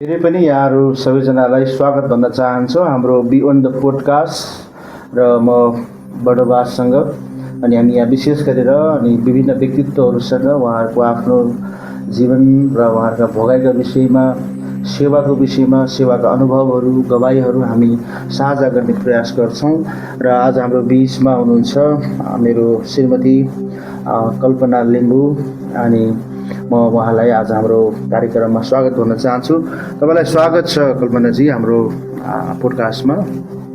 फेरि पनि यहाँहरू सबैजनालाई स्वागत भन्न चाहन्छु हाम्रो बियोन्ड द पोडकास्ट र म बडोबाससँग। अनि हामी यहाँ विशेष गरेर विभिन्न व्यक्तित्वहरूसँग उहाँहरूको आफ्नो जीवन र उहाँहरूका भोगाइका विषयमा, सेवाको विषयमा, सेवाका अनुभवहरू, गवाईहरू हामी साझा गर्ने प्रयास गर्छौँ। र आज हाम्रो बिचमा हुनुहुन्छ मेरो श्रीमती कल्पना लिम्बू। अनि म उहाँलाई आज हाम्रो कार्यक्रममा स्वागत गर्न चाहन्छु। तपाईँलाई स्वागत छ कल्पनाजी हाम्रो पोडकास्टमा।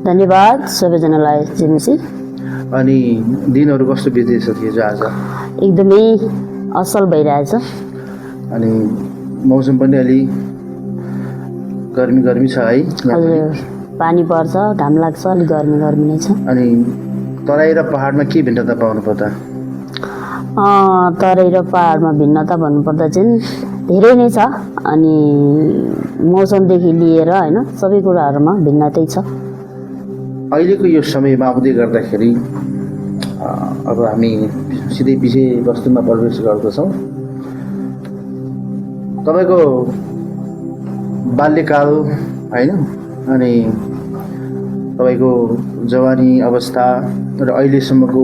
धन्यवाद सबैजनालाई चिनेपछि। अनि दिनहरू कस्तो बित्दैछ थियो आज? एकदमै असल भइरहेछ। अनि मौसम पनि अलि गर्मी छ है? हजुर, पानी पर्छ, घाम लाग्छ, अलिक गर्मी नै छ। अनि तराई र पहाडमा के भिन्नता पाउनु पर्दा? तराई र पहाडमा भिन्नता भन्नुपर्दा चाहिँ धेरै नै छ। अनि मौसमदेखि लिएर होइन सबै कुराहरूमा भिन्नतै छ। अहिलेको यो समयमा आउँदै गर्दाखेरि अब हामी सिधै विषयवस्तुमा प्रवेश गर्दछौँ। तपाईँको बाल्यकाल होइन, अनि तपाईँको जवानी अवस्था र अहिलेसम्मको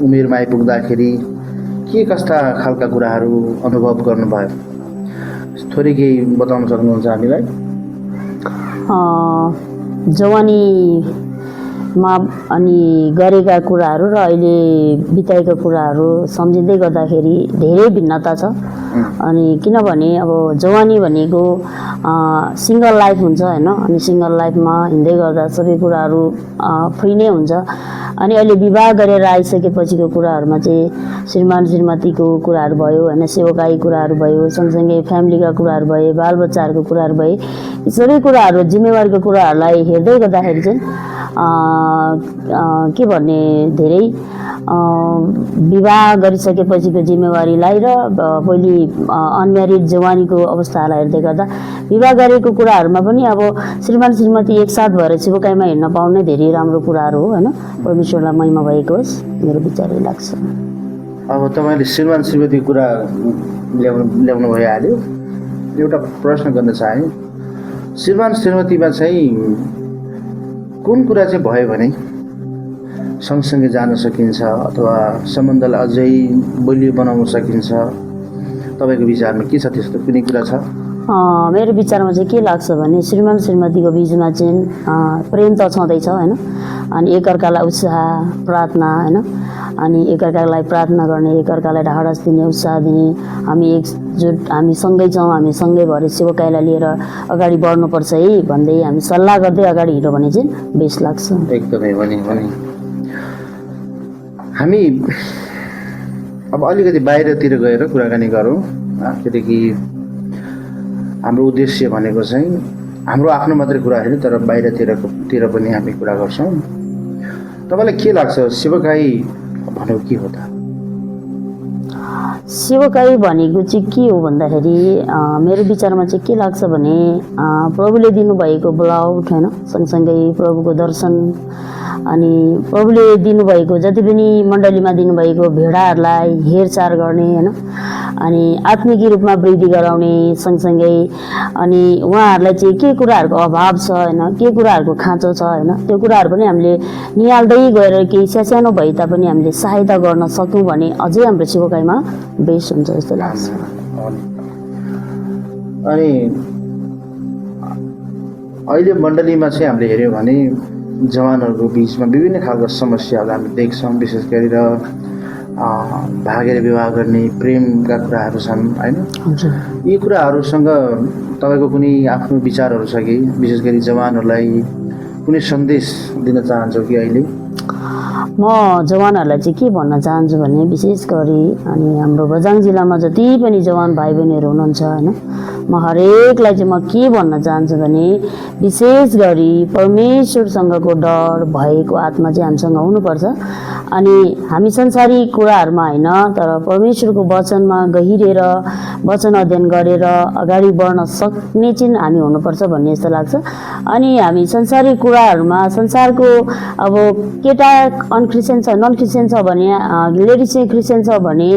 उमेरमा आइपुग्दाखेरि के कस्ता खालका कुराहरू अनुभव गर्नुभयो? थोरै केही बताउन सक्नुहुन्छ हामीलाई? जवानीमा अनि गरेका कुराहरू र अहिले बिताएका कुराहरू सम्झिँदै गर्दाखेरि धेरै भिन्नता छ। अनि किनभने अब जवानी भनेको सिङ्गल लाइफ हुन्छ होइन। अनि सिङ्गल लाइफमा हिँड्दै गर्दा सबै कुराहरू फ्री नै हुन्छ। अनि अहिले विवाह गरेर आइसकेपछिको कुराहरूमा चाहिँ श्रीमान श्रीमतीको कुराहरू भयो होइन, सेवाकाई कुराहरू भयो, सँगसँगै फ्यामिलीका कुराहरू भए, बालबच्चाहरूको कुराहरू भए, यी सबै कुराहरू जिम्मेवारीको कुराहरूलाई हेर्दै गर्दाखेरि चाहिँ के भन्ने धेरै विवाह गरिसकेपछिको जिम्मेवारीलाई र पहिले अनम्यारिड जवानीको अवस्थालाई हेर्दै गर्दा विवाह गरेको कुराहरूमा पनि अब श्रीमान श्रीमती एकसाथ भएर सेवाकाईमा हिँड्न पाउनु धेरै राम्रो कुराहरू हो होइन। परमेश्वरलाई महिमा भएको होस्, मेरो विचारै लाग्छ। अब तपाईँले श्रीमान श्रीमतीको कुरा ल्याउनु भइहाल्यो। एउटा प्रश्न गर्न चाहे, श्रीमान श्रीमतीमा चाहिँ कुन कुरा चाहिँ भयो भने सँगसँगै जान सकिन्छ अथवा सम्बन्धलाई अझै बलियो बनाउन सकिन्छ? तपाईँको विचारमा के छ? त्यस्तो कुनै कुरा छ? मेरो विचारमा चाहिँ के लाग्छ भने श्रीमान श्रीमतीको बिचमा चाहिँ प्रेम त छँदैछ होइन। अनि एकअर्कालाई उत्साह, प्रार्थना होइन, अनि एकअर्कालाई प्रार्थना गर्ने, एकअर्कालाई ढाडस दिने, उत्साह दिने, हामी एकजुट, हामी सँगै छौँ, हामी सँगै भएर सेवाकाईलाई लिएर अगाडि बढ्नुपर्छ है भन्दै हामी सल्लाह गर्दै अगाडि हिँड्यो भने चाहिँ बेस्ट लाग्छ। एकदमै भने हामी अब अलिकति बाहिरतिर गएर कुराकानी गरौँ। किनकि हाम्रो उद्देश्य भनेको चाहिँ हाम्रो आफ्नो मात्रै कुरा होइन, तर बाहिरतिर पनि हामी कुरा गर्छौँ। तपाईँलाई के लाग्छ सेवाकाई भनेको के हो त? सेवाकाई भनेको चाहिँ के हो भन्दाखेरि मेरो विचारमा चाहिँ के लाग्छ भने प्रभुले दिनुभएको ब्लाउट होइन, सँगसँगै प्रभुको दर्शन, अनि प्रभुले दिनुभएको जति पनि मण्डलीमा दिनुभएको भेडाहरूलाई हेरचाह गर्ने होइन, अनि आत्मिक रूपमा वृद्धि गराउने सँगसँगै अनि उहाँहरूलाई चाहिँ के कुराहरूको अभाव छ होइन, के कुराहरूको खाँचो छ होइन, त्यो कुराहरू पनि हामीले निहाल्दै गएर केही सानो भए तापनि हामीले सहायता गर्न सक्यौँ भने अझै हाम्रो सेवाकाईमा बेस्ट हुन्छ जस्तो लाग्छ। अनि अहिले मण्डलीमा चाहिँ हामीले हेऱ्यौँ भने जवानहरूको बिचमा विभिन्न खालका समस्याहरू हामी देख्छौँ। विशेष गरेर भागेर विवाह गर्ने, प्रेमका कुराहरू छन् होइन। यी कुराहरूसँग तपाईँको कुनै आफ्नो विचारहरू छ कि? विशेष गरी जवानहरूलाई कुनै सन्देश दिन चाहन्छौ कि अहिले? म जवानहरूलाई चाहिँ के भन्न चाहन्छु भने विशेष गरी अनि हाम्रो बझाङ जिल्लामा जति पनि जवान भाइ बहिनीहरू हुनुहुन्छ होइन, म हरेकलाई चाहिँ म के भन्न चाहन्छु भने विशेष गरी परमेश्वरसँगको डर भएको आत्मा चाहिँ हामीसँग हुनुपर्छ। अनि हामी संसारी कुराहरूमा होइन, तर परमेश्वरको वचनमा गहिरेर वचन अध्ययन गरेर अगाडि बढ्न सक्ने चाहिँ हामी हुनुपर्छ भन्ने जस्तो लाग्छ। अनि हामी संसारी कुराहरूमा संसारको अब केटा अनक्रिस्चियन छ नन क्रिस्चियन छ भने लेडिज चाहिँ क्रिस्चियन छ भने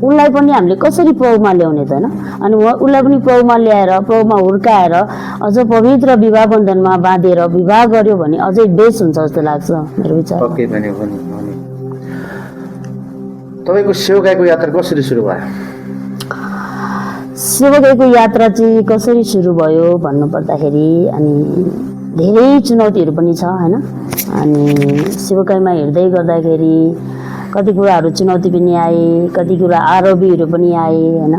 उसलाई पनि हामीले कसरी प्रभुमा ल्याउने त होइन अनि उसलाई पनि प्रभुमा ल्याएर प्रभुमा हुर्काएर अझ पवित्र विवाह बन्धनमा बाँधेर विवाह गर्यो भने अझै बेस हुन्छ जस्तो लाग्छ मेरो विचार। पक्कै पनि तपाईँको सेवाकाईको यात्रा कसरी सुरु भयो? सेवाकाईको यात्रा चाहिँ कसरी सुरु भयो भन्नुपर्दाखेरि अनि धेरै चुनौतीहरू पनि छ होइन अनि सेवाकाईमा हिँड्दै गर्दाखेरि कति कुराहरू चुनौती पनि आए कति कुरा आरोपीहरू पनि आए होइन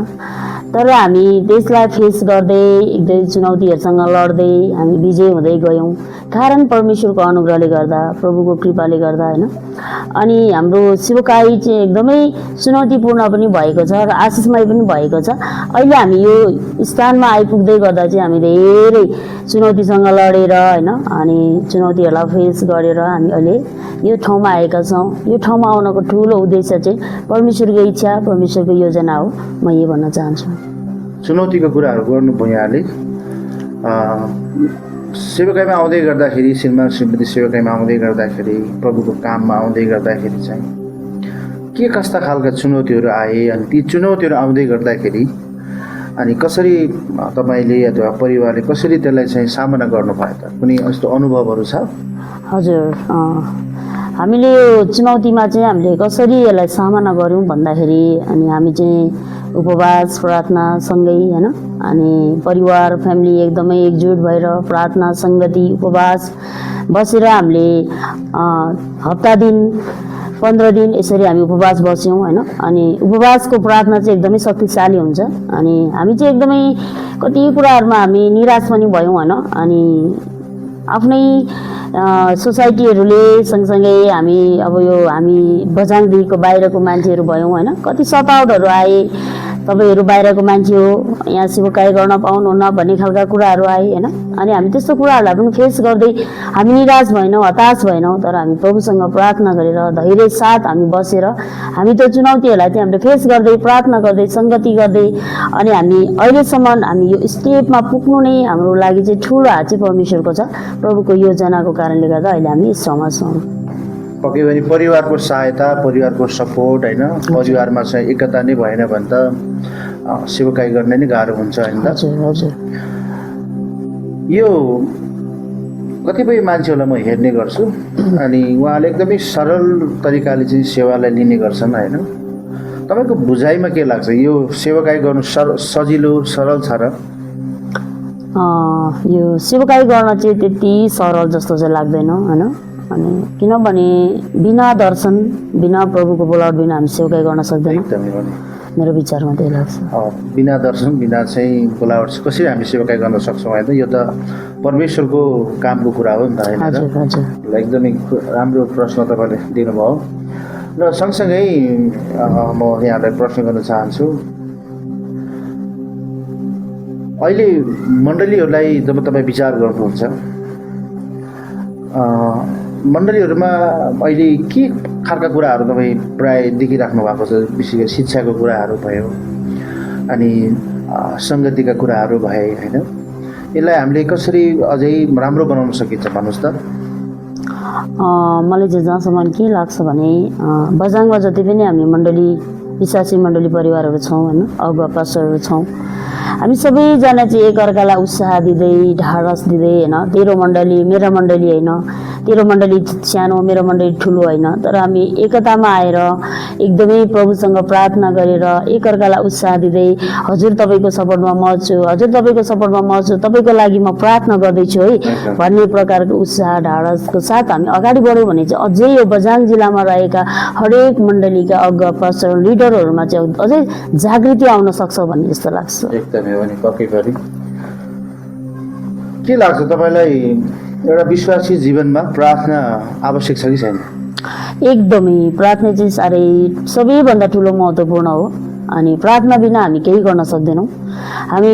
तर हामी त्यसलाई फेस गर्दै एकदमै चुनौतीहरूसँग लड्दै हामी विजय हुँदै गयौँ कारण परमेश्वरको अनुग्रहले गर्दा प्रभुको कृपाले गर्दा होइन अनि हाम्रो सेवाकाई चाहिँ एकदमै चुनौतीपूर्ण पनि भएको छ र आशिषमय पनि भएको छ। अहिले हामी यो स्थानमा आइपुग्दै गर्दा चाहिँ हामी धेरै चुनौतीसँग लडेर होइन अनि चुनौतीहरूलाई फेस गरेर हामी अहिले यो ठाउँमा आएका छौँ। यो ठाउँमा आउनको ठुलो उद्देश्य चाहिँ परमेश्वरको इच्छा परमेश्वरको योजना हो म यही भन्न चाहन्छु। चुनौतीको कुराहरू गर्नुभयो यहाँले सेवाकाईमा आउँदै गर्दाखेरि श्रीमान श्रीमती सेवाकाईमा आउँदै गर्दाखेरि प्रभुको काममा आउँदै गर्दाखेरि चाहिँ के कस्ता खालका चुनौतीहरू आए अनि ती चुनौतीहरू आउँदै गर्दाखेरि अनि कसरी तपाईँले अथवा परिवारले कसरी त्यसलाई चाहिँ सामना गर्नुभयो त कुनै यस्तो अनुभवहरू छ? हजुर हामीले यो चुनौतीमा चाहिँ हामीले कसरी यसलाई सामना गऱ्यौँ भन्दाखेरि अनि हामी चाहिँ उपवास प्रार्थना सँगै होइन अनि परिवार फ्यामिली एकदमै एकजुट भएर प्रार्थना सङ्गति उपवास बसेर हामीले हप्ता दिन 15 दिन यसरी हामी उपवास बस्यौँ होइन अनि उपवासको प्रार्थना चाहिँ एकदमै शक्तिशाली हुन्छ अनि हामी चाहिँ एकदमै कति कुराहरूमा हामी निराश पनि भयौँ होइन अनि आफ्नै सोसाइटीहरूले सँगसँगै हामी अब यो हामी बझाङदेखिको बाहिरको मान्छेहरू भयौँ होइन कति सतावटहरू आए तपाईँहरू बाहिरको मान्छे हो यहाँ सेवाकाई गर्न पाउनुहुन्न भन्ने खालका कुराहरू आए होइन अनि हामी त्यस्तो कुराहरूलाई पनि फेस गर्दै हामी निराश भएनौँ हताश भएनौँ तर हामी प्रभुसँग प्रार्थना गरेर धैर्य साथ हामी बसेर हामी त्यो चुनौतीहरूलाई चाहिँ हामीले फेस गर्दै प्रार्थना गर्दै सङ्गति गर्दै अनि हामी अहिलेसम्म हामी यो स्टेपमा पुग्नु नै हाम्रो लागि चाहिँ ठुलो हात चाहिँ परमेश्वरको छ प्रभुको योजनाको कारणले गर्दा अहिले हामी यस ठाउँमा छौँ। पक्कै पनि परिवारको सहायता परिवारको सपोर्ट होइन परिवारमा चाहिँ एकता नै भएन भने त सेवाकाई गर्न नै गाह्रो हुन्छ होइन। हजुर यो कतिपय मान्छेहरूलाई म हेर्ने गर्छु अनि उहाँले एकदमै सरल तरिकाले चाहिँ सेवालाई लिने गर्छन् होइन तपाईँको बुझाइमा के लाग्छ यो सेवाकाई गर्नु सजिलो सरल छ र? यो सेवाकाई गर्न चाहिँ त्यति सरल जस्तो चाहिँ लाग्दैन होइन अनि किनभने बिना दर्शन बिना प्रभुको बोलावट बिना हामी सेवाकाई गर्न सक्दैनौँ मेरो विचारमा त्यही लाग्छ। बिना दर्शन बिना चाहिँ बोलावट कसरी हामी सेवाकाई गर्न सक्छौँ होइन यो त परमेश्वरको कामको कुरा हो नि त होइन र एकदमै राम्रो प्रश्न तपाईँले दिनुभयो र सँगसँगै म यहाँलाई प्रश्न गर्न चाहन्छु अहिले मण्डलीहरूलाई जब तपाईँ विचार गर्नुहुन्छ मण्डलीहरूमा अहिले के खालका कुराहरू तपाईँ प्राय देखिराख्नु भएको छ विशेष गरी शिक्षाको कुराहरू भयो अनि सङ्गतिका कुराहरू भए होइन यसलाई हामीले कसरी अझै राम्रो बनाउन सकिन्छ भन्नुहोस् त? मलाई चाहिँ जहाँसम्म के लाग्छ भने बझाङमा जति पनि हामी मण्डली विश्वासी मण्डली परिवारहरू छौँ होइन अगुवा पास्टरहरू छौँ हामी सबैजना चाहिँ एकअर्कालाई उत्साह दिँदै ढाडस दिँदै होइन तेरो मण्डली मेरो मण्डली होइन तेरो मण्डली सानो मेरो मण्डली ठुलो होइन तर हामी एकतामा आएर एकदमै प्रभुसँग प्रार्थना गरेर एकअर्कालाई उत्साह दिँदै हजुर तपाईँको सपोर्टमा म छु हजुर तपाईँको सपोर्टमा म छु तपाईँको लागि म प्रार्थना गर्दैछु है भन्ने प्रकारको उत्साह ढाडसको साथ हामी अगाडि बढ्यौँ भने चाहिँ अझै यो बझाङ जिल्लामा रहेका हरेक मण्डलीका अगुवा पास्टर लिडरहरूमा चाहिँ अझै जागृति आउन सक्छ भन्ने जस्तो लाग्छ। एकदमै हो नि पक्कै पनि के लाग्छ तपाईँलाई एउटा विश्वासी जीवनमा प्रार्थना आवश्यक छ कि छैन? एकदमै प्रार्थना चाहिँ साह्रै सबैभन्दा ठुलो महत्त्वपूर्ण हो अनि प्रार्थना बिना हामी केही गर्न सक्दैनौँ। हामी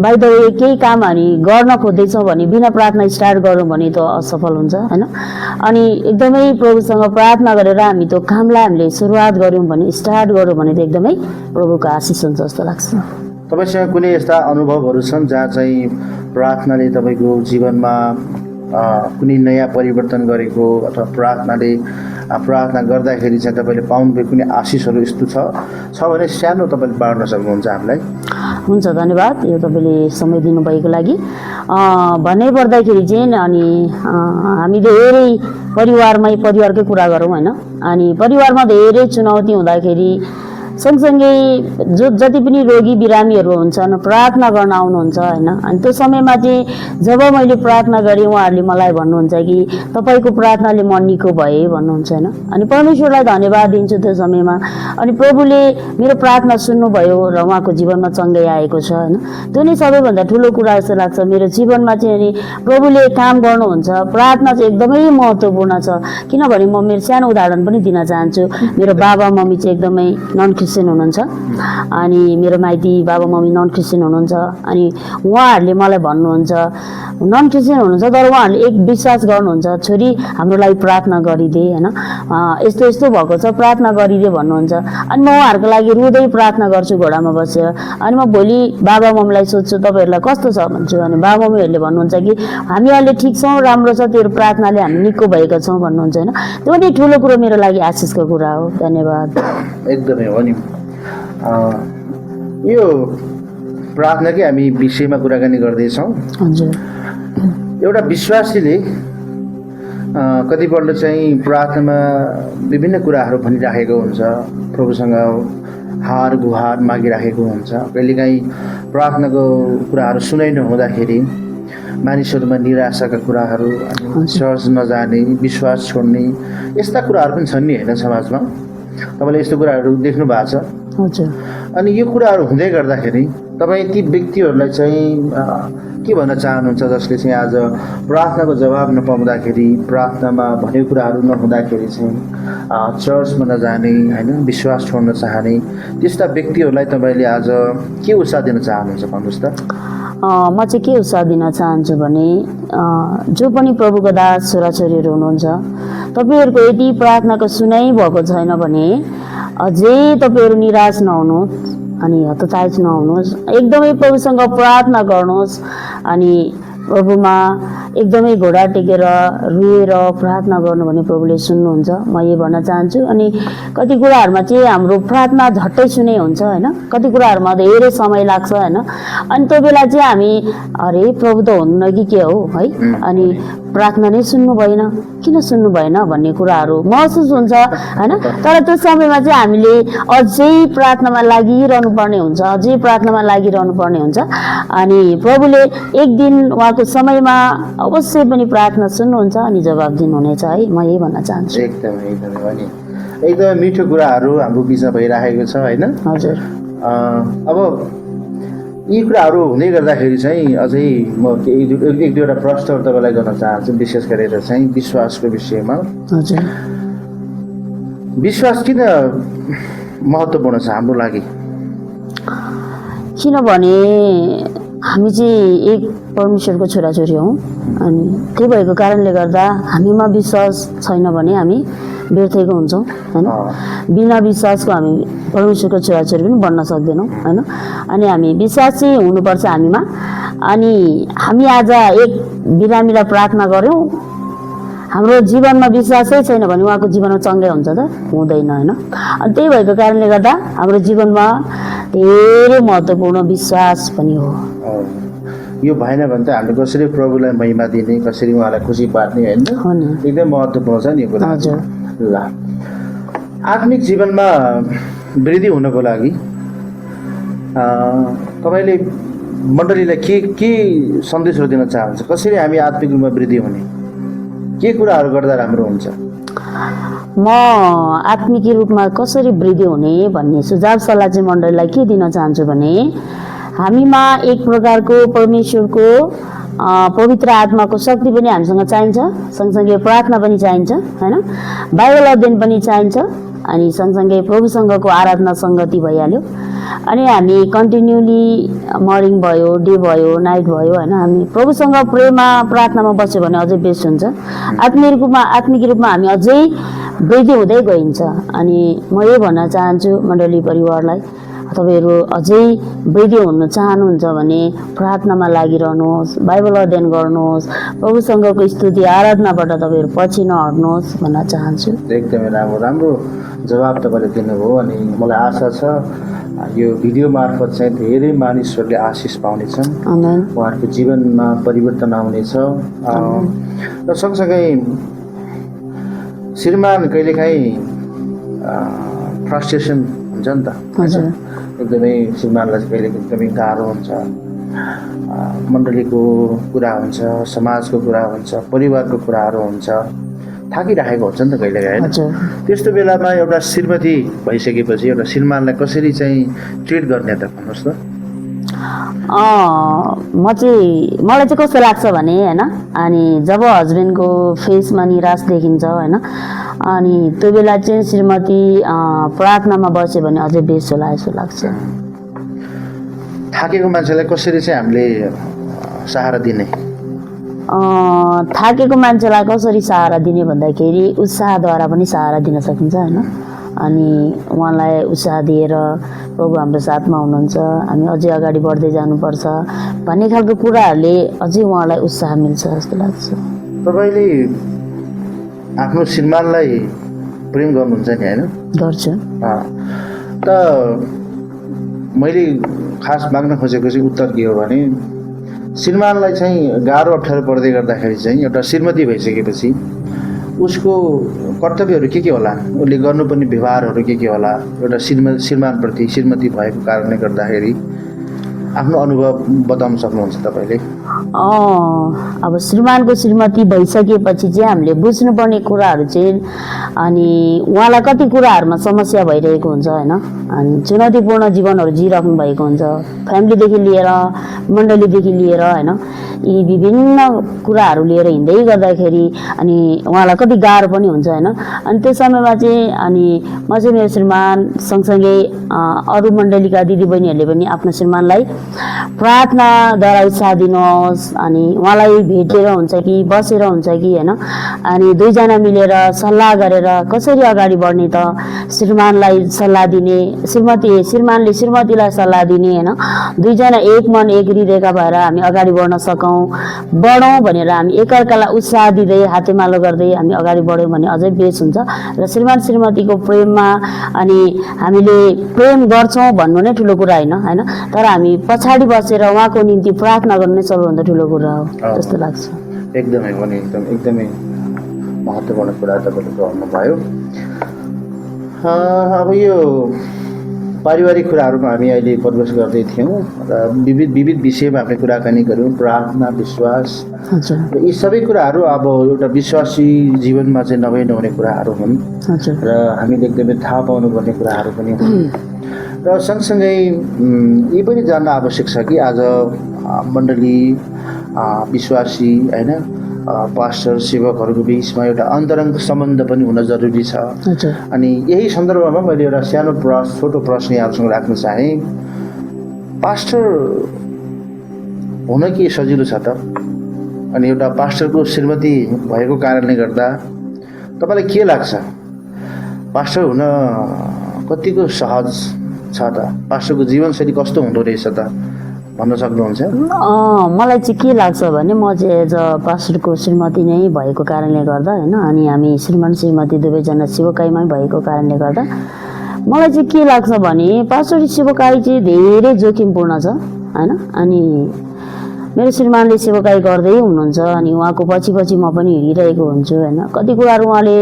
बाइ द वे केही काम हामी गर्न खोज्दैछौँ भने बिना प्रार्थना स्टार्ट गरौँ भने त असफल हुन्छ होइन अनि एकदमै प्रभुसँग प्रार्थना गरेर हामी त्यो कामलाई हामीले सुरुवात गऱ्यौँ भने स्टार्ट गऱ्यौँ भने त एकदमै प्रभुको आशिष हुन्छ जस्तो लाग्छ। तपाईँसँग कुनै यस्ता अनुभवहरू छन् जहाँ चाहिँ प्रार्थनाले तपाईँको जीवनमा कुनै नयाँ परिवर्तन गरेको अथवा प्रार्थनाले प्रार्थना गर्दाखेरि चाहिँ तपाईँले पाउनुभएको कुनै आशिषहरू यस्तो छ भने सानो तपाईँले बाँड्न सक्नुहुन्छ हामीलाई? हुन्छ, धन्यवाद यो तपाईँले समय दिनुभएको लागि। भन्नै पर्दाखेरि चाहिँ अनि हामी धेरै परिवारकै कुरा गरौँ होइन। अनि परिवारमा धेरै चुनौती हुँदाखेरि सँगसँगै जति पनि रोगी बिरामीहरू हुन्छन् प्रार्थना गर्न आउनुहुन्छ होइन। अनि त्यो समयमा चाहिँ जब मैले प्रार्थना गरेँ उहाँहरूले मलाई भन्नुहुन्छ कि तपाईँको प्रार्थनाले म निको भएँ भन्नुहुन्छ होइन। अनि परमेश्वरलाई धन्यवाद दिन्छु त्यो समयमा। अनि प्रभुले मेरो प्रार्थना सुन्नुभयो र उहाँको जीवनमा चङ्गाई आएको छ होइन। त्यो नै सबैभन्दा ठुलो कुरा जस्तो लाग्छ मेरो जीवनमा चाहिँ। अनि प्रभुले काम गर्नुहुन्छ, प्रार्थना चाहिँ एकदमै महत्त्वपूर्ण छ। किनभने म मेरो सानो उदाहरण पनि दिन चाहन्छु। मेरो बाबा मम्मी चाहिँ एकदमै नन क्रिस्चियन हुनुहुन्छ। अनि मेरो माइती बाबा मम्मी नन क्रिस्चियन हुनुहुन्छ। अनि उहाँहरूले मलाई भन्नुहुन्छ, नन क्रिस्चियन हुनुहुन्छ तर उहाँहरूले एक विश्वास गर्नुहुन्छ, छोरी हाम्रो लागि प्रार्थना गरिदे होइन, यस्तो यस्तो भएको छ प्रार्थना गरिदे भन्नुहुन्छ। अनि म उहाँहरूको लागि रुँदै प्रार्थना गर्छु घोडामा बसेर। अनि म भोलि बाबा मम्मीलाई सोध्छु तपाईँहरूलाई कस्तो छ भन्छु। अनि बाबा मम्मीहरूले भन्नुहुन्छ कि हामी अहिले ठिक छौँ, राम्रो छ, तेरो प्रार्थनाले हामी निको भएका छौँ भन्नुहुन्छ होइन। त्यो पनि ठुलो कुरो मेरो लागि आशिषको कुरा हो। धन्यवाद। एकदमै हो नि। यो प्रार्थनाकै हामी विषयमा कुराकानी गर्दैछौँ। हजुर। एउटा विश्वासीले कतिपल्ट चाहिँ प्रार्थनामा विभिन्न कुराहरू भनिराखेको हुन्छ, प्रभुसँग हार गुहार मागिराखेको हुन्छ। कहिलेकाहीँ प्रार्थनाको कुराहरू सुनाइ नहुँदाखेरि मानिसहरूमा निराशाका कुराहरू, चर्च नजाने, विश्वास छोड्ने, यस्ता कुराहरू पनि छन् नि होइन समाजमा। तपाईँले यस्तो कुराहरू देख्नु भएको छ? हजुर। अनि यो कुराहरू हुँदै गर्दाखेरि तपाईँ ती व्यक्तिहरूलाई चाहिँ के भन्न चाहनुहुन्छ जसले चाहिँ आज प्रार्थनाको जवाब नपाउँदाखेरि, प्रार्थनामा भनेको कुराहरू नहुँदाखेरि चाहिँ चर्चमा नजाने होइन, विश्वास छोड्न चाहने त्यस्ता व्यक्तिहरूलाई तपाईँले आज के उत्साह दिन चाहनुहुन्छ भन्नुहोस् त? म चाहिँ के उत्साह दिन चाहन्छु भने जो पनि प्रभुको दास छोराछोरीहरू हुनुहुन्छ, तपाईँहरूको यदि प्रार्थनाको सुनाइ भएको छैन भने अझै तपाईँहरू निराश नहुनुहोस् अनि हतोत्साहित नहुनुहोस्। एकदमै प्रभुसँग प्रार्थना गर्नुहोस्। अनि प्रभुमा एकदमै घोडा टेकेर रोएर प्रार्थना गर्नु भने प्रभुले सुन्नुहुन्छ, म यही भन्न चाहन्छु। अनि कति कुराहरूमा चाहिँ हाम्रो प्रार्थना झट्टै सुने हुन्छ होइन, कति कुराहरूमा धेरै समय लाग्छ होइन। अनि त्यो बेला चाहिँ हामी अरे प्रभु त हुन्न कि के हो है, अनि प्रार्थना नै सुन्नु भएन, किन सुन्नु भएन भन्ने कुराहरू महसुस हुन्छ होइन। तर त्यो समयमा चाहिँ हामीले अझै प्रार्थनामा लागिरहनु पर्ने हुन्छ, अझै प्रार्थनामा लागिरहनु पर्ने हुन्छ। अनि प्रभुले एक दिन उहाँको समयमा अवश्य पनि प्रार्थना सुन्नुहुन्छ अनि जवाब दिनुहुनेछ है, म यही भन्न चाहन्छु। एकदमै एकदमै हो नि। एकदमै मिठो कुराहरू हाम्रो बिचमा भइरहेको छ होइन। हजुर। अब यी कुराहरू हुँदै गर्दाखेरि चाहिँ अझै म एक दुईवटा प्रश्नहरू तपाईँलाई गर्न चाहन्छु, विशेष गरेर चाहिँ विश्वासको विषयमा। हजुर। विश्वास किन महत्त्वपूर्ण छ हाम्रो लागि? किनभने हामी चाहिँ एक परमेश्वरको छोराछोरी हौँ। अनि त्यही भएको कारणले गर्दा हामीमा विश्वास छैन भने हामी व्यर्थैको हुन्छौँ होइन। बिना विश्वासको हामी परमेश्वरको छोराछोरी पनि बन्न सक्दैनौँ होइन। अनि हामी विश्वास चाहिँ हुनुपर्छ हामीमा। अनि हामी आज एक बिरामीलाई प्रार्थना गऱ्यौँ, हाम्रो जीवनमा विश्वासै छैन भने उहाँको जीवनमा चङ्गाइ हुन्छ त? हुँदैन होइन। अनि त्यही भएको कारणले गर्दा हाम्रो जीवनमा धेरै महत्त्वपूर्ण विश्वास पनि हो। यो भएन भने त हामीले कसरी प्रभुलाई महिमा दिने, कसरी उहाँलाई खुसी पार्ने होइन, एकदम महत्त्वपूर्ण छ नि यो कुरा। हजुर। ल, आत्मिक जीवनमा वृद्धि हुनको लागि तपाईँले मण्डलीलाई के सन्देशहरू दिन चाहनुहुन्छ? कसरी हामी आत्मिक रूपमा वृद्धि हुने, के कुराहरू गर्दा राम्रो हुन्छ? म आत्मिक रूपमा कसरी वृद्धि हुने भन्ने सुझाव सल्लाह चाहिँ मण्डलीलाई के दिन चाहन्छु भने हामीमा एक प्रकारको परमेश्वरको पवित्र आत्माको शक्ति पनि हामीसँग चाहिन्छ, सँगसँगै प्रार्थना पनि चाहिन्छ होइन, बाइबल अध्ययन पनि चाहिन्छ। अनि सँगसँगै प्रभुसँगको आराधना सङ्गति भइहाल्यो। अनि हामी कन्टिन्युली मर्निङ भयो, डे भयो, नाइट भयो होइन, हामी प्रभुसँग प्रेममा प्रार्थनामा बस्यो भने अझै बेस्ट हुन्छ। आत्मिक रूपमा हामी अझै वृद्धि हुँदै गइन्छ। अनि म यही भन्न चाहन्छु मण्डली परिवारलाई, तपाईँहरू अझै वृद्धि हुन चाहनुहुन्छ भने प्रार्थनामा लागिरहनुहोस्, बाइबल अध्ययन गर्नुहोस्, प्रभुसँगको स्तुति आराधनाबाट तपाईँहरू पछि नहट्नुहोस् भन्न चाहन्छु। एकदमै राम्रो जवाब तपाईँले दिनुभयो अनि मलाई आशा छ यो भिडियो मार्फत चाहिँ धेरै मानिसहरूले आशिष पाउनेछन्, आमेन। उहाँहरूको जीवनमा परिवर्तन आउनेछ। र सँगसँगै श्रीमान कहिलेकाहीँ फ्रस्ट्रेसन हुन्छ नि त, हजुर, एकदमै श्रीमानलाई चाहिँ कहिले एकदमै गाह्रो हुन्छ, मण्डलीको कुरा हुन्छ, समाजको कुरा हुन्छ, परिवारको कुराहरू हुन्छ, थाकिराखेको हुन्छ नि त कहिलेकाहीँ होइन। हजुर। त्यस्तो बेलामा एउटा श्रीमती भइसकेपछि एउटा श्रीमानलाई कसरी चाहिँ ट्रिट गर्ने त भन्नुहोस् त। मलाई चाहिँ कस्तो लाग्छ भने होइन, अनि जब हस्बेन्डको फेसमा निराश देखिन्छ होइन, अनि त्यो बेला चाहिँ श्रीमती प्रार्थनामा बस्यो भने अझै बेस होला जस्तो लाग्छ। थाकेको मान्छेलाई कसरी चाहिँ हामीले सहारा दिने? थाकेको मान्छेलाई कसरी सहारा दिने भन्दाखेरि उत्साहद्वारा पनि सहारा दिन सकिन्छ होइन। अनि उहाँलाई उत्साह दिएर प्रभु हाम्रो साथमा हुनुहुन्छ, हामी अझै अगाडि बढ्दै जानुपर्छ भन्ने खालको कुराहरूले अझै उहाँलाई उत्साह मिल्छ जस्तो लाग्छ। तपाईँले आफ्नो श्रीमानलाई प्रेम गर्नुहुन्छ नि होइन? गर्छु। त मैले खास माग्न खोजेको चाहिँ उत्तर के हो भने श्रीमानलाई चाहिँ गाह्रो अप्ठ्यारो पर्दै गर्दाखेरि चाहिँ एउटा श्रीमती भइसकेपछि उसको कर्तव्यहरू के होला, उसले गर्नुपर्ने व्यवहारहरू के होला, एउटा श्रीमानप्रति श्रीमती भएको कारणले गर्दाखेरि आफ्नो अनुभव बताउन सक्नुहुन्छ तपाईँले? अब श्रीमानको श्रीमती भइसकेपछि चाहिँ हामीले बुझ्नुपर्ने कुराहरू चाहिँ अनि उहाँलाई कति कुराहरूमा समस्या भइरहेको हुन्छ होइन, अनि चुनौतीपूर्ण जीवनहरू जिइराख्नु भएको हुन्छ, फ्यामिलीदेखि लिएर मण्डलीदेखि लिएर होइन, यी विभिन्न कुराहरू लिएर हिँड्दै गर्दाखेरि अनि उहाँलाई कति गाह्रो पनि हुन्छ होइन। अनि त्यो समयमा चाहिँ अनि म चाहिँ मेरो श्रीमान सँगसँगै अरू मण्डलीका दिदीबहिनीहरूले पनि आफ्नो श्रीमानलाई प्रार्थनाद्वारा उत्साह दिनुहोस्, अनि उहाँलाई भेटेर हुन्छ कि बसेर हुन्छ कि होइन, अनि दुईजना मिलेर सल्लाह गरेर कसरी अगाडि बढ्ने त, श्रीमानलाई सल्लाह दिने, श्रीमानले श्रीमतीलाई सल्लाह दिने होइन, दुईजना एक मन एक हृदयका भएर हामी अगाडि बढ्न बढौँ भनेर हामी एकअर्कालाई उत्साह दिँदै हातेमालो गर्दै हामी अगाडि बढ्यौँ भने अझै बेस हुन्छ। र श्रीमान श्रीमतीको प्रेममा अनि हामीले प्रेम गर्छौँ भन्नु नै ठुलो कुरा होइन, तर हामी पछाडि बसेर उहाँको निम्ति प्रार्थना गर्नु नै सबैभन्दा ठुलो कुरा हो जस्तो लाग्छ। एकदमै पनि एकदमै महत्त्वपूर्ण कुरा तपाईँले गर्नुभयो। अब यो पारिवारिक कुराहरूमा हामी अहिले प्रवेश गर्दै थियौँ र विविध विषयमा हामीले कुराकानी गऱ्यौँ, प्रार्थना, विश्वास, र यी सबै कुराहरू अब एउटा विश्वासी जीवनमा चाहिँ नभई नहुने कुराहरू हुन् र हामीले एकदमै थाहा पाउनुपर्ने कुराहरू पनि हुन्। र सँगसँगै यी पनि जान्न आवश्यक छ कि आज मण्डली, विश्वासी होइन, पास्टर सेवकहरूको बिचमा एउटा अन्तरङ्ग सम्बन्ध पनि हुन जरुरी छ। अनि यही सन्दर्भमा मैले एउटा सानो छोटो प्रश्न यहाँसँग राख्न चाहेँ। पास्टर हुन के सजिलो छ त? अनि एउटा पास्टरको श्रीमती भएको कारणले गर्दा तपाईँलाई के लाग्छ, पास्टर हुन कतिको सहज छ त? पास्टरको जीवनशैली कस्तो हुँदो रहेछ त भन्न सक्नुहुन्छ? मलाई चाहिँ के लाग्छ भने म चाहिँ एज अ पास्टरको श्रीमती नै भएको कारणले गर्दा होइन, अनि हामी श्रीमान श्रीमती दुवैजना सेवकाईमै भएको कारणले गर्दा मलाई चाहिँ के लाग्छ भने पास्टरको सेवकाई चाहिँ धेरै जोखिमपूर्ण छ होइन। अनि मेरो श्रीमानले सेवकाई गर्दै हुनुहुन्छ अनि उहाँको पछि म पनि हिँडिरहेको हुन्छु होइन। कति कुराहरू उहाँले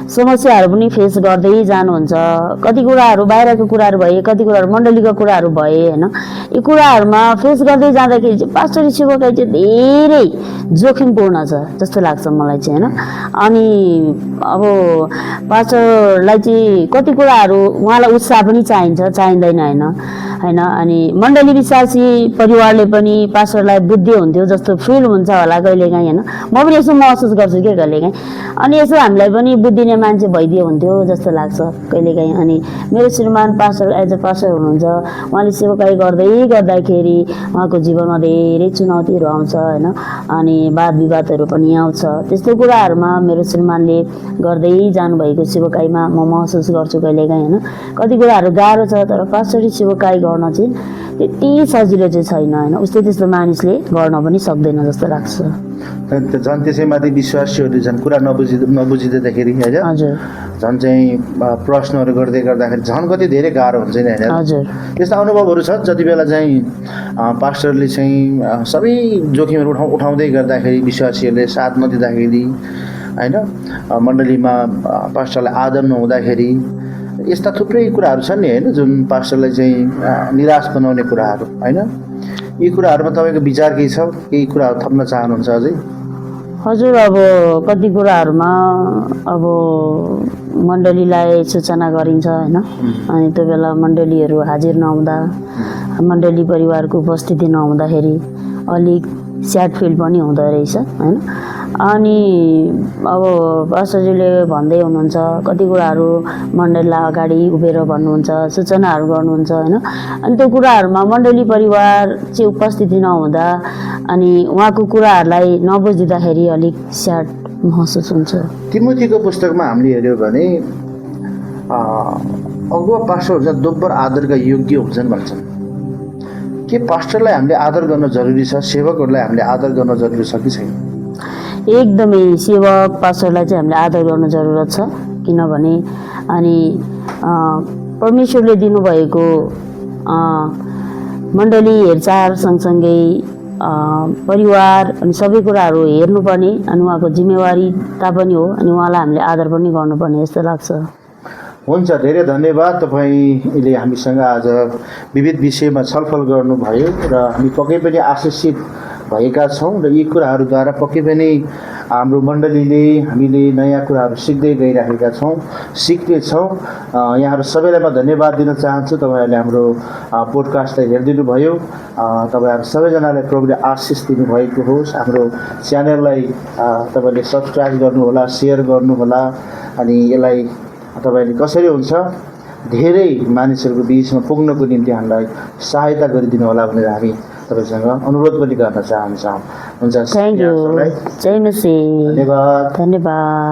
समस्याहरू पनि फेस गर्दै जानुहुन्छ, कति कुराहरू बाहिरको कुराहरू भए, कति कुराहरू मण्डलीको कुराहरू भए होइन। यी कुराहरूमा फेस गर्दै जाँदाखेरि चाहिँ पास्टरी सेवकाई चाहिँ धेरै जोखिमपूर्ण छ जस्तो लाग्छ मलाई चाहिँ होइन। अनि अब पास्टरलाई चाहिँ कति कुराहरू उहाँलाई उत्साह पनि चाहिँदैन होइन। अनि मण्डली विश्वासी परिवारले पनि पास्टरलाई बुद्धि हुन्थ्यो जस्तो फिल हुन्छ होला कहिलेकाहीँ होइन। म पनि यसो महसुस गर्छु क्या कहिलेकाहीँ, अनि यसो हामीलाई पनि बुझ्दिने मान्छे भइदियो हुन्थ्यो जस्तो लाग्छ कहिलेकाहीँ। अनि मेरो श्रीमान पास्टर एज अ पास्टर हुनुहुन्छ, उहाँले सेवकाई गर्दाखेरि उहाँको जीवनमा धेरै चुनौतीहरू आउँछ होइन। अनि वाद विवादहरू पनि आउँछ, त्यस्तो कुराहरूमा मेरो श्रीमानले गर्दै जानुभएको सेवकाईमा म महसुस गर्छु कहिलेकाहीँ होइन कति कुराहरू गाह्रो छ तर पास्टरली सेवकाई गर्न चाहिँ त्यति सजिलो चाहिँ छैन होइन उस्तै त्यस्तो मानिसले गर्न पनि सक्दैन जस्तो लाग्छ झन् त्यसैमाथि विश्वासीहरूले झन् कुरा नबुझिदिँदाखेरि होइन हजुर झन् चाहिँ प्रश्नहरू गर्दाखेरि झन् कति धेरै गाह्रो हुन्छ नि होइन हजुर त्यस्ता अनुभवहरू छ जति बेला चाहिँ पास्टरले चाहिँ सबै जोखिमहरू उठाउँदै गर्दाखेरि विश्वासीहरूले साथ नदिँदाखेरि होइन मण्डलीमा पास्टरलाई आदर नहुँदाखेरि यस्ता थुप्रै कुराहरू छन् नि होइन जुन पास्टरलाई चाहिँ निराश बनाउने कुराहरू होइन यी कुराहरूमा तपाईँको विचार केही छ केही कुराहरू थप्न चाहनुहुन्छ अझै हजुर अब कति कुराहरूमा अब मण्डलीलाई सूचना गरिन्छ होइन अनि त्यो बेला मण्डलीहरू हाजिर नहुँदा मण्डली परिवारको उपस्थिति नहुँदाखेरि अलिक स्याड फिल पनि हुँदो रहेछ होइन अनि अब पास्टरजीले भन्दै हुनुहुन्छ कति कुराहरू मण्डलीलाई अगाडि उभिएर भन्नुहुन्छ सूचनाहरू गर्नुहुन्छ होइन अनि त्यो कुराहरूमा मण्डली परिवार चाहिँ उपस्थिति नहुँदा अनि उहाँको कुराहरूलाई नबुझिँदाखेरि अलिक स्याड महसुस हुन्छ तिमोथीको पुस्तकमा हामीले हेऱ्यौँ भने अगुवा पास्टरहरू चाहिँ दोब्बर आदरका योग्य हुन्छन् भन्छन् के पास्टरलाई हामीले आदर गर्न जरुरी छ सेवकहरूलाई हामीले आदर गर्न जरुरी छ कि छैन एकदमै सेवक पास्टरलाई चाहिँ हामीले आदर गर्न जरुरत छ किनभने अनि परमेश्वरले दिनुभएको मण्डली हेरचाह सँगसँगै परिवार अनि सबै कुराहरू हेर्नुपर्ने अनि उहाँको जिम्मेवारीता पनि हो अनि उहाँलाई हामीले आदर पनि गर्नुपर्ने जस्तो लाग्छ हुन्छ धेरै धन्यवाद तपाईँले हामीसँग आज विविध विषयमा छलफल गर्नुभयो र हामी पक्कै पनि आशिषित भएका छौँ र यी कुराहरूद्वारा पक्कै पनि हाम्रो मण्डलीले हामीले नयाँ कुराहरू सिक्दै गइरहेका छौँ सिक्नेछौँ यहाँहरू सबैलाई म धन्यवाद दिन चाहन्छु तपाईँहरूले हाम्रो पोडकास्टलाई हेरिदिनु भयो तपाईँहरू सबैजनालाई प्रभुले आशिष दिनुभएको होस् हाम्रो च्यानललाई तपाईँले सब्सक्राइब गर्नुहोला सेयर गर्नुहोला अनि यसलाई तपाईँले कसरी हुन्छ धेरै मानिसहरूको बिचमा पुग्नको निम्ति हामीलाई सहायता गरिदिनु होला भनेर हामी तपाईँसँग अनुरोध पनि गर्न चाहन्छौँ हुन्छ थ्याङ्क यू जय मसी धन्यवाद धन्यवाद